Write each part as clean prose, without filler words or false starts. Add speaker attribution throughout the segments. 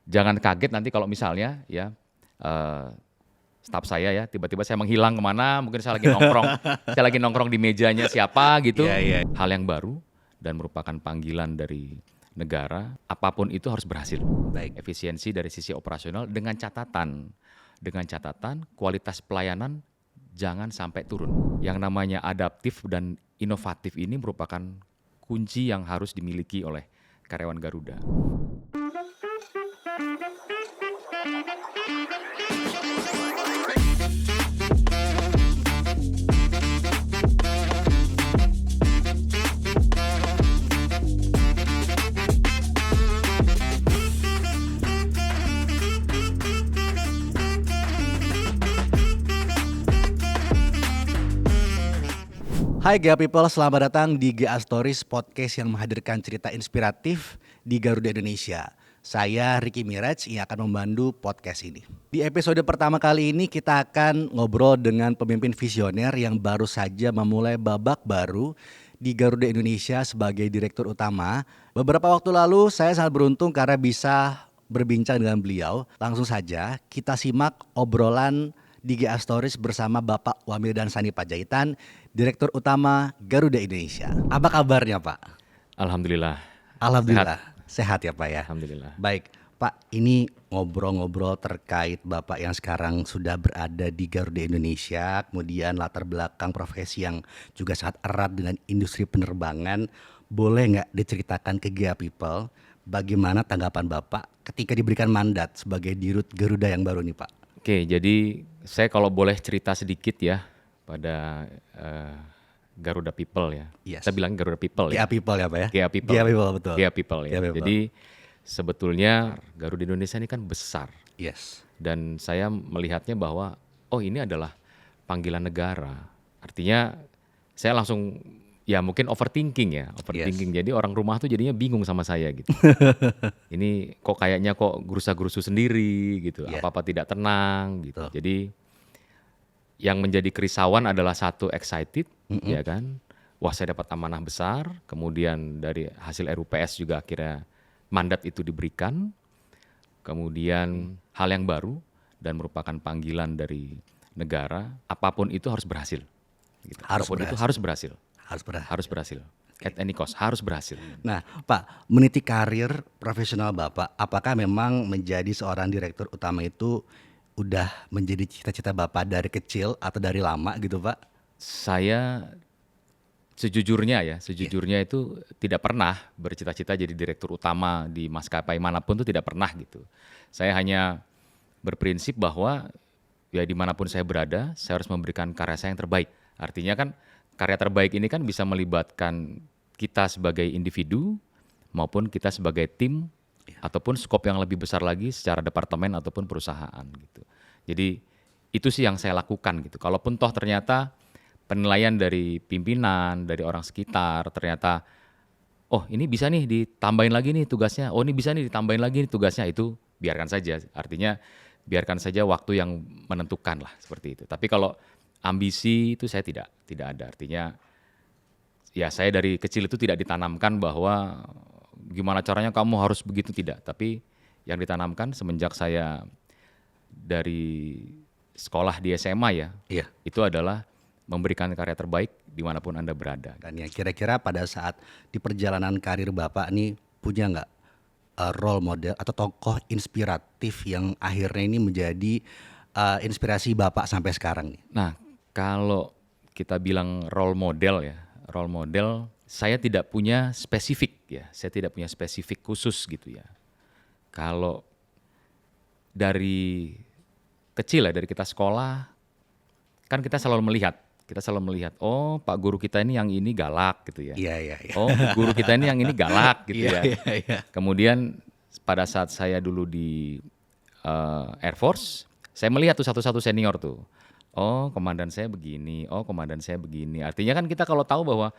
Speaker 1: jangan kaget nanti kalau misalnya ya staf saya ya tiba-tiba saya menghilang kemana, mungkin saya lagi nongkrong di mejanya siapa gitu.
Speaker 2: Iya.
Speaker 1: Hal yang baru dan merupakan panggilan dari negara, apapun itu harus berhasil.
Speaker 2: Baik.
Speaker 1: Efisiensi dari sisi operasional dengan catatan kualitas pelayanan jangan sampai turun. Yang namanya adaptif dan inovatif ini merupakan kunci yang harus dimiliki oleh karyawan Garuda.
Speaker 2: Hai GA People, selamat datang di GA Stories, podcast yang menghadirkan cerita inspiratif di Garuda Indonesia. Saya Ricky Miraj yang akan memandu podcast ini. Di episode pertama kali ini kita akan ngobrol dengan pemimpin visioner yang baru saja memulai babak baru di Garuda Indonesia sebagai direktur utama. Beberapa waktu lalu saya sangat beruntung karena bisa berbincang dengan beliau. Langsung saja kita simak obrolan di GA Stories bersama Bapak Wamildan Sani Panjaitan, Direktur Utama Garuda Indonesia. Apa kabarnya Pak?
Speaker 1: Alhamdulillah.
Speaker 2: Sehat ya Pak ya?
Speaker 1: Alhamdulillah.
Speaker 2: Baik Pak, ini ngobrol-ngobrol terkait Bapak yang sekarang sudah berada di Garuda Indonesia, kemudian latar belakang profesi yang juga sangat erat dengan industri penerbangan. Boleh nggak diceritakan ke GA People bagaimana tanggapan Bapak ketika diberikan mandat sebagai Dirut Garuda yang baru nih Pak?
Speaker 1: Oke, jadi saya kalau boleh cerita sedikit ya pada Garuda People ya.
Speaker 2: Yes.
Speaker 1: Saya bilang Garuda People ya.
Speaker 2: GA People ya Pak ya?
Speaker 1: GA People.
Speaker 2: GA People, betul.
Speaker 1: GA People ya.
Speaker 2: GA People.
Speaker 1: Jadi sebetulnya Garuda Indonesia ini kan besar.
Speaker 2: Yes.
Speaker 1: Dan saya melihatnya bahwa ini adalah panggilan negara. Artinya saya langsung ya mungkin overthinking.
Speaker 2: Yes.
Speaker 1: Jadi orang rumah tuh jadinya bingung sama saya gitu. Ini kok kayaknya gerusa-gerusu sendiri gitu.
Speaker 2: Yeah.
Speaker 1: Apa-apa tidak tenang gitu.
Speaker 2: Betul.
Speaker 1: Jadi yang menjadi kerisauan adalah satu excited, ya kan. Wah, saya dapat amanah besar. Kemudian dari hasil RUPS juga akhirnya mandat itu diberikan. Kemudian hal yang baru dan merupakan panggilan dari negara. Apapun itu harus berhasil. Gitu. Itu harus berhasil. Harus berhasil. At any cost, harus berhasil.
Speaker 2: Nah, Pak, meniti karir profesional Bapak, apakah memang menjadi seorang direktur utama itu udah menjadi cita-cita Bapak dari kecil atau dari lama gitu Pak?
Speaker 1: Saya sejujurnya itu tidak pernah bercita-cita jadi direktur utama di maskapai manapun itu tidak pernah gitu. Saya hanya berprinsip bahwa ya dimanapun saya berada, saya harus memberikan karya saya yang terbaik. Artinya kan karya terbaik ini kan bisa melibatkan kita sebagai individu maupun kita sebagai tim ataupun skop yang lebih besar lagi secara departemen ataupun perusahaan gitu. Jadi itu sih yang saya lakukan gitu. Kalaupun toh ternyata penilaian dari pimpinan, dari orang sekitar ternyata ini bisa nih ditambahin lagi nih tugasnya. Ini bisa nih ditambahin lagi nih tugasnya, itu biarkan saja. Artinya biarkan saja waktu yang menentukan lah seperti itu. Tapi kalau ambisi itu saya tidak ada. Artinya ya saya dari kecil itu tidak ditanamkan bahwa gimana caranya kamu harus begitu, tidak. Tapi yang ditanamkan semenjak saya dari sekolah di SMA ya, itu adalah memberikan karya terbaik dimanapun Anda berada.
Speaker 2: Dan ya kira-kira pada saat di perjalanan karir Bapak nih punya nggak role model atau tokoh inspiratif yang akhirnya ini menjadi inspirasi Bapak sampai sekarang nih?
Speaker 1: Nah, kalau kita bilang role model, saya tidak punya spesifik ya, saya tidak punya spesifik khusus gitu ya. Kalau dari kecil ya, dari kita sekolah, kan kita selalu melihat, Pak guru kita ini yang ini galak gitu ya.
Speaker 2: Iya.
Speaker 1: Guru kita ini yang ini galak gitu ya.
Speaker 2: Iya.
Speaker 1: Kemudian pada saat saya dulu di Air Force, saya melihat tuh satu-satu senior tuh. Komandan saya begini, komandan saya begini. Artinya kan kita kalau tahu bahwa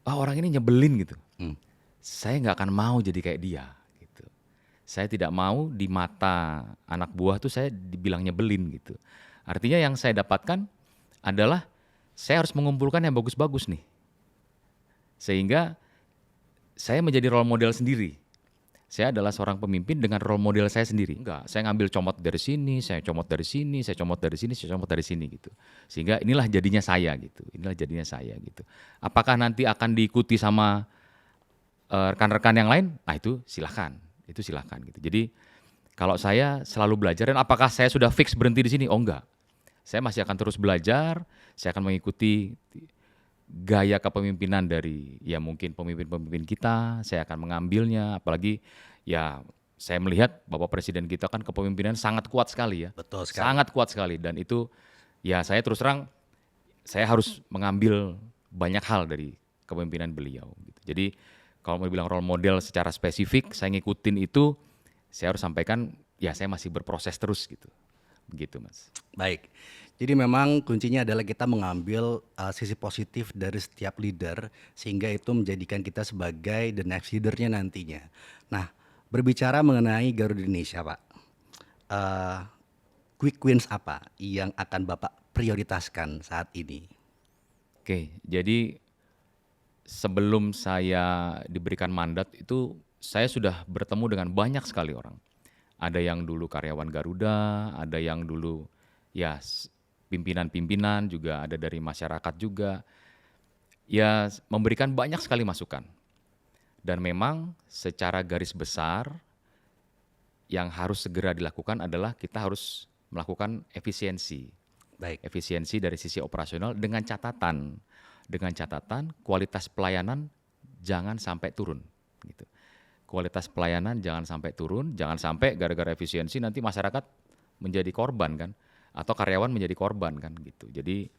Speaker 1: orang ini nyebelin gitu. Saya nggak akan mau jadi kayak dia gitu. Saya tidak mau di mata anak buah tuh saya dibilang nyebelin gitu. Artinya yang saya dapatkan adalah saya harus mengumpulkan yang bagus-bagus nih. Sehingga saya menjadi role model sendiri. Saya adalah seorang pemimpin dengan role model saya sendiri. Enggak, saya ngambil comot dari sini, saya comot dari sini, saya comot dari sini, saya comot dari sini gitu. Sehingga inilah jadinya saya gitu. Inilah jadinya saya gitu. Apakah nanti akan diikuti sama rekan-rekan yang lain? Nah itu silahkan. Itu silahkan gitu. Jadi kalau saya selalu belajar dan apakah saya sudah fix berhenti di sini? Oh enggak. Saya masih akan terus belajar, saya akan mengikuti gaya kepemimpinan dari ya mungkin pemimpin-pemimpin kita, saya akan mengambilnya, apalagi ya saya melihat Bapak Presiden kita kan kepemimpinan sangat kuat sekali ya.
Speaker 2: Betul sekali.
Speaker 1: Sangat kuat sekali dan itu ya saya terus terang saya harus mengambil banyak hal dari kepemimpinan beliau gitu. Jadi kalau mau bilang role model secara spesifik saya ngikutin itu, saya harus sampaikan ya saya masih berproses terus gitu. Begitu Mas.
Speaker 2: Baik. Jadi memang kuncinya adalah kita mengambil sisi positif dari setiap leader sehingga itu menjadikan kita sebagai the next leader-nya nantinya. Nah, berbicara mengenai Garuda Indonesia, Pak. eh, Quick wins apa yang akan Bapak prioritaskan saat ini?
Speaker 1: Oke, jadi sebelum saya diberikan mandat itu saya sudah bertemu dengan banyak sekali orang. Ada yang dulu karyawan Garuda, ada yang dulu ya pimpinan-pimpinan juga, ada dari masyarakat juga. Ya memberikan banyak sekali masukan. Dan memang secara garis besar yang harus segera dilakukan adalah kita harus melakukan efisiensi.
Speaker 2: Baik.
Speaker 1: Efisiensi dari sisi operasional dengan catatan kualitas pelayanan jangan sampai turun gitu. Kualitas pelayanan jangan sampai turun, jangan sampai gara-gara efisiensi nanti masyarakat menjadi korban kan atau karyawan menjadi korban kan gitu. Jadi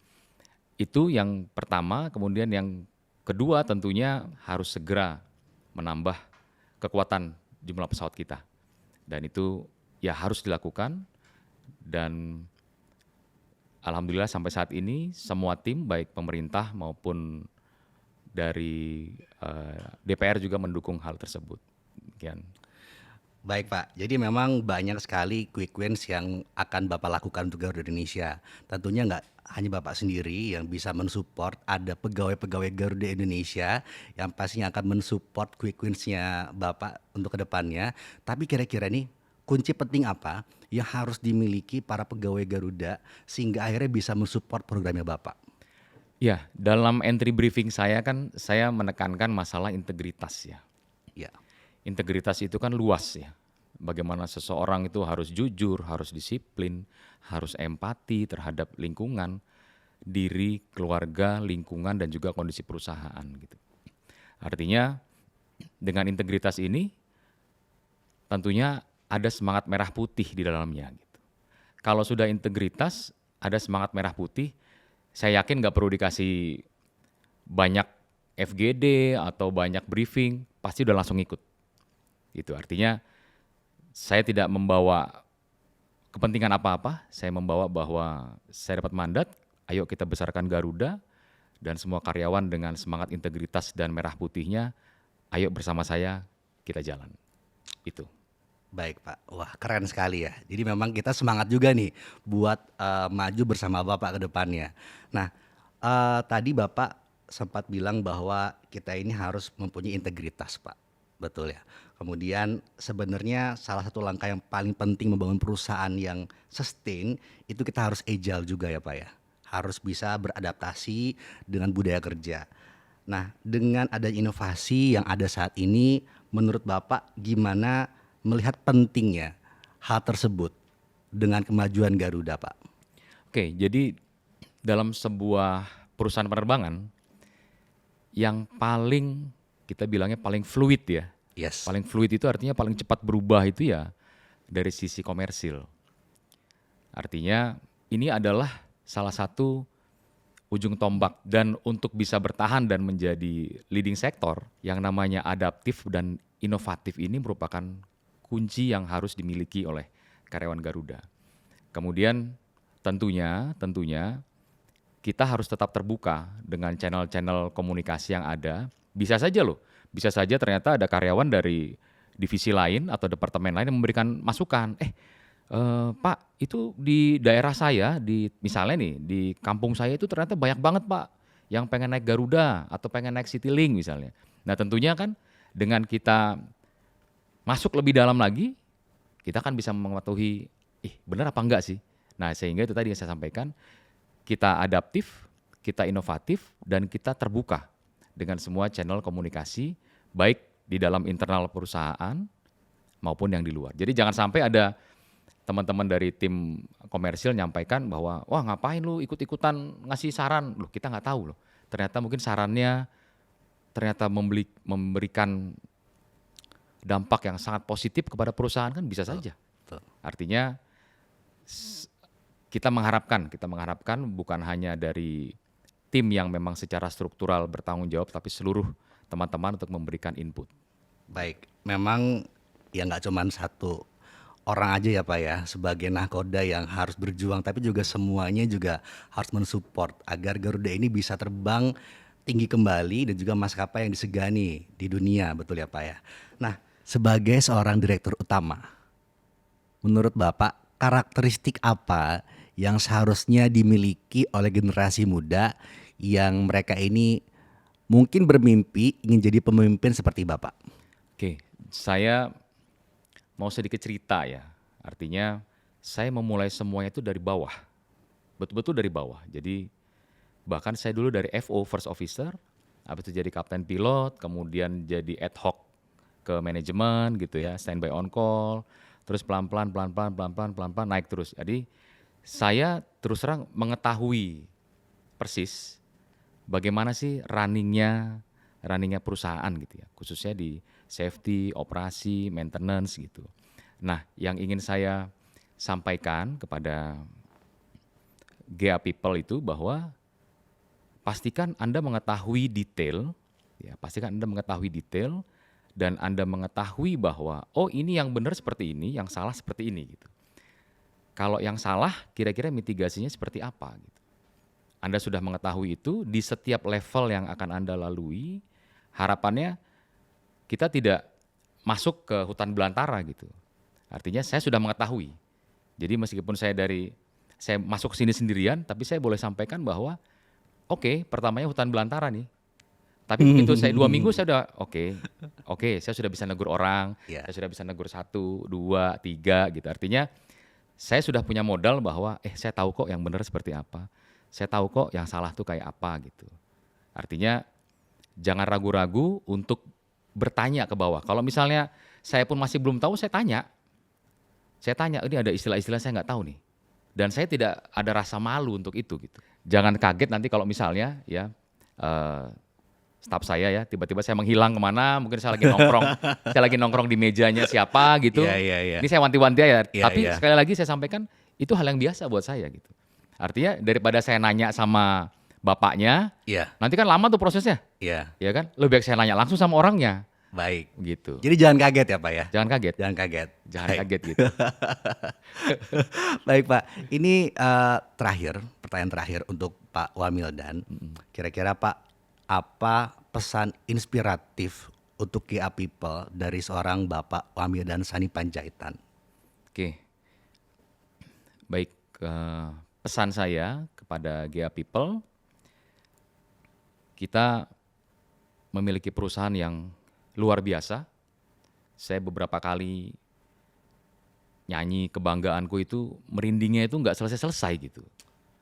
Speaker 1: itu yang pertama, kemudian yang kedua tentunya harus segera menambah kekuatan jumlah pesawat kita. Dan itu ya harus dilakukan dan alhamdulillah sampai saat ini semua tim baik pemerintah maupun dari DPR juga mendukung hal tersebut. Demikian.
Speaker 2: Baik Pak, jadi memang banyak sekali quick wins yang akan Bapak lakukan untuk Garuda Indonesia. Tentunya nggak hanya Bapak sendiri yang bisa mensupport, ada pegawai-pegawai Garuda Indonesia yang pastinya akan mensupport quick wins-nya Bapak untuk kedepannya. Tapi kira-kira nih kunci penting apa yang harus dimiliki para pegawai Garuda sehingga akhirnya bisa mensupport programnya Bapak?
Speaker 1: Ya, dalam entry briefing saya kan saya menekankan masalah integritas ya.
Speaker 2: Ya,
Speaker 1: Integritas itu kan luas ya. Bagaimana seseorang itu harus jujur, harus disiplin, harus empati terhadap lingkungan, diri, keluarga, lingkungan dan juga kondisi perusahaan gitu. Artinya dengan integritas ini tentunya ada semangat merah putih di dalamnya gitu. Kalau sudah integritas, ada semangat merah putih, saya yakin nggak perlu dikasih banyak FGD atau banyak briefing, pasti udah langsung ikut. Gitu. Artinya saya tidak membawa kepentingan apa-apa, saya membawa bahwa saya dapat mandat, ayo kita besarkan Garuda dan semua karyawan dengan semangat integritas dan merah putihnya, ayo bersama saya kita jalan. Itu.
Speaker 2: baik Pak. Wah keren sekali ya. Jadi memang kita semangat juga nih buat maju bersama Bapak ke depannya. Nah tadi Bapak sempat bilang bahwa kita ini harus mempunyai integritas Pak. Betul ya. Kemudian sebenarnya salah satu langkah yang paling penting membangun perusahaan yang sustain itu kita harus agile juga ya Pak ya. Harus bisa beradaptasi dengan budaya kerja. Nah, dengan adanya inovasi yang ada saat ini, menurut Bapak gimana melihat pentingnya hal tersebut dengan kemajuan Garuda, Pak?
Speaker 1: Oke, jadi dalam sebuah perusahaan penerbangan yang paling kita bilangnya paling fluid ya.
Speaker 2: Yes.
Speaker 1: Paling fluid itu artinya paling cepat berubah itu ya dari sisi komersil. Artinya ini adalah salah satu ujung tombak dan untuk bisa bertahan dan menjadi leading sektor yang namanya adaptif dan inovatif ini merupakan kunci yang harus dimiliki oleh karyawan Garuda. Kemudian tentunya kita harus tetap terbuka dengan channel-channel komunikasi yang ada. Bisa saja ternyata ada karyawan dari divisi lain atau departemen lain yang memberikan masukan. Pak, itu di daerah saya, misalnya nih, di kampung saya itu ternyata banyak banget Pak yang pengen naik Garuda atau pengen naik Citylink misalnya. Nah tentunya kan dengan kita masuk lebih dalam lagi, kita kan bisa mematuhi, benar apa enggak sih? Nah, sehingga itu tadi yang saya sampaikan, kita adaptif, kita inovatif, dan kita terbuka dengan semua channel komunikasi, baik di dalam internal perusahaan maupun yang di luar. Jadi jangan sampai ada teman-teman dari tim komersil nyampaikan bahwa, wah ngapain lu ikut-ikutan ngasih saran? Loh, kita nggak tahu loh. Ternyata mungkin sarannya ternyata memberikan dampak yang sangat positif kepada perusahaan, kan bisa saja.
Speaker 2: Betul.
Speaker 1: Artinya kita mengharapkan bukan hanya dari tim yang memang secara struktural bertanggung jawab, tapi seluruh teman-teman untuk memberikan input.
Speaker 2: Baik, memang ya nggak cuma satu orang aja ya Pak ya sebagai nahkoda yang harus berjuang, tapi juga semuanya juga harus mensupport agar Garuda ini bisa terbang tinggi kembali dan juga maskapai yang disegani di dunia, betul ya Pak ya. Nah, sebagai seorang direktur utama, menurut Bapak karakteristik apa yang seharusnya dimiliki oleh generasi muda yang mereka ini mungkin bermimpi ingin jadi pemimpin seperti Bapak?
Speaker 1: Oke, saya mau sedikit cerita ya. Artinya saya memulai semuanya itu dari bawah. Betul-betul dari bawah. Jadi bahkan saya dulu dari FO, First Officer, habis itu jadi kapten pilot, kemudian jadi ad hoc ke manajemen gitu ya, standby on call, terus pelan-pelan naik terus. Jadi saya terus terang mengetahui persis bagaimana sih runningnya perusahaan gitu ya, khususnya di safety, operasi, maintenance gitu. Nah, yang ingin saya sampaikan kepada GA People itu bahwa pastikan Anda mengetahui detail, dan Anda mengetahui bahwa ini yang benar seperti ini, yang salah seperti ini gitu. Kalau yang salah, kira-kira mitigasinya seperti apa gitu. Anda sudah mengetahui itu di setiap level yang akan Anda lalui, harapannya kita tidak masuk ke hutan belantara gitu. Artinya saya sudah mengetahui. Jadi meskipun saya masuk ke sini sendirian, tapi saya boleh sampaikan bahwa pertamanya hutan belantara nih. Tapi begitu saya 2 minggu saya udah saya sudah bisa negur orang, saya sudah bisa negur 1, 2, 3 gitu. Artinya saya sudah punya modal bahwa saya tahu kok yang benar seperti apa. Saya tahu kok yang salah tuh kayak apa gitu. Artinya jangan ragu-ragu untuk bertanya ke bawah. Kalau misalnya saya pun masih belum tahu, saya tanya. Ini ada istilah-istilah saya nggak tahu nih. Dan saya tidak ada rasa malu untuk itu gitu. Jangan kaget nanti kalau misalnya ya staf saya ya tiba-tiba saya menghilang kemana, mungkin saya lagi nongkrong di mejanya siapa gitu. Ini saya wanti-wanti ya. Tapi sekali lagi saya sampaikan itu hal yang biasa buat saya gitu. Artinya daripada saya nanya sama bapaknya, nanti kan lama tuh prosesnya. Ya kan? Lebih baik saya nanya langsung sama orangnya.
Speaker 2: Baik.
Speaker 1: Gitu.
Speaker 2: Jadi jangan kaget ya Pak ya?
Speaker 1: Jangan kaget.
Speaker 2: Jangan
Speaker 1: kaget gitu.
Speaker 2: Baik Pak, ini pertanyaan terakhir untuk Pak Wamildan. Kira-kira Pak, apa pesan inspiratif untuk GA People dari seorang Bapak Wamildan Sani Panjaitan?
Speaker 1: Oke. Baik, pesan saya kepada GA People, kita memiliki perusahaan yang luar biasa. Saya beberapa kali nyanyi kebanggaanku itu merindingnya itu nggak selesai-selesai gitu.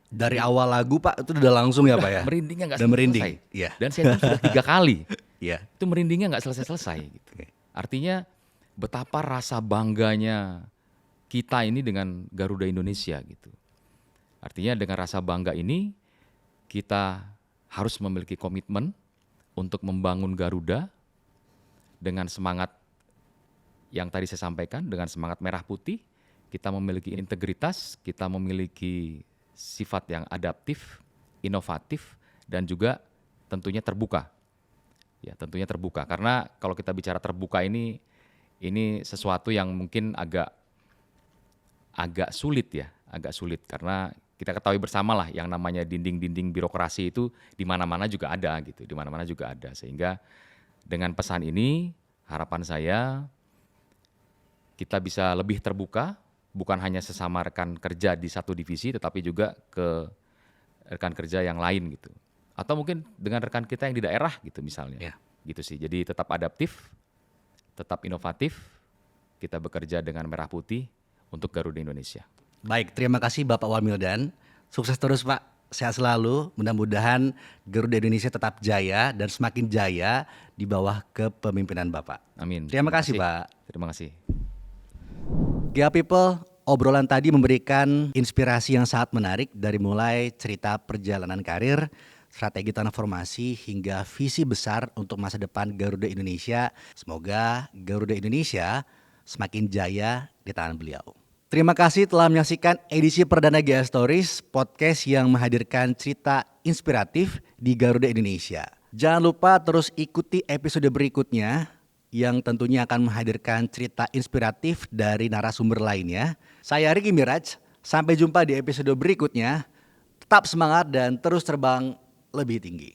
Speaker 2: Dari awal lagu Pak itu udah langsung ya Pak ya?
Speaker 1: Merindingnya nggak
Speaker 2: selesai.
Speaker 1: Dan saya itu sudah 3 kali.
Speaker 2: Iya.
Speaker 1: Itu merindingnya nggak selesai-selesai gitu. Artinya betapa rasa bangganya kita ini dengan Garuda Indonesia gitu. Artinya dengan rasa bangga ini kita harus memiliki komitmen untuk membangun Garuda dengan semangat yang tadi saya sampaikan, dengan semangat merah putih. Kita memiliki integritas, kita memiliki sifat yang adaptif, inovatif, dan juga tentunya terbuka. Ya, tentunya terbuka. Karena kalau kita bicara terbuka ini sesuatu yang mungkin agak sulit ya, karena kita ketahui bersama lah yang namanya dinding-dinding birokrasi itu di mana-mana juga ada gitu, Sehingga dengan pesan ini harapan saya kita bisa lebih terbuka, bukan hanya sesama rekan kerja di satu divisi, tetapi juga ke rekan kerja yang lain gitu. Atau mungkin dengan rekan kita yang di daerah gitu misalnya. Gitu sih. Jadi tetap adaptif, tetap inovatif, kita bekerja dengan merah putih untuk Garuda Indonesia.
Speaker 2: Baik, terima kasih Bapak Wamildan. Sukses terus Pak, sehat selalu. Mudah-mudahan Garuda Indonesia tetap jaya dan semakin jaya di bawah kepemimpinan Bapak.
Speaker 1: Amin.
Speaker 2: Terima kasih Pak.
Speaker 1: Terima kasih.
Speaker 2: GA People, obrolan tadi memberikan inspirasi yang sangat menarik dari mulai cerita perjalanan karir, strategi transformasi hingga visi besar untuk masa depan Garuda Indonesia. Semoga Garuda Indonesia semakin jaya di tangan beliau. Terima kasih telah menyaksikan edisi perdana GA Stories, podcast yang menghadirkan cerita inspiratif di Garuda Indonesia. Jangan lupa terus ikuti episode berikutnya yang tentunya akan menghadirkan cerita inspiratif dari narasumber lainnya. Saya Ricky Miraj, sampai jumpa di episode berikutnya. Tetap semangat dan terus terbang lebih tinggi.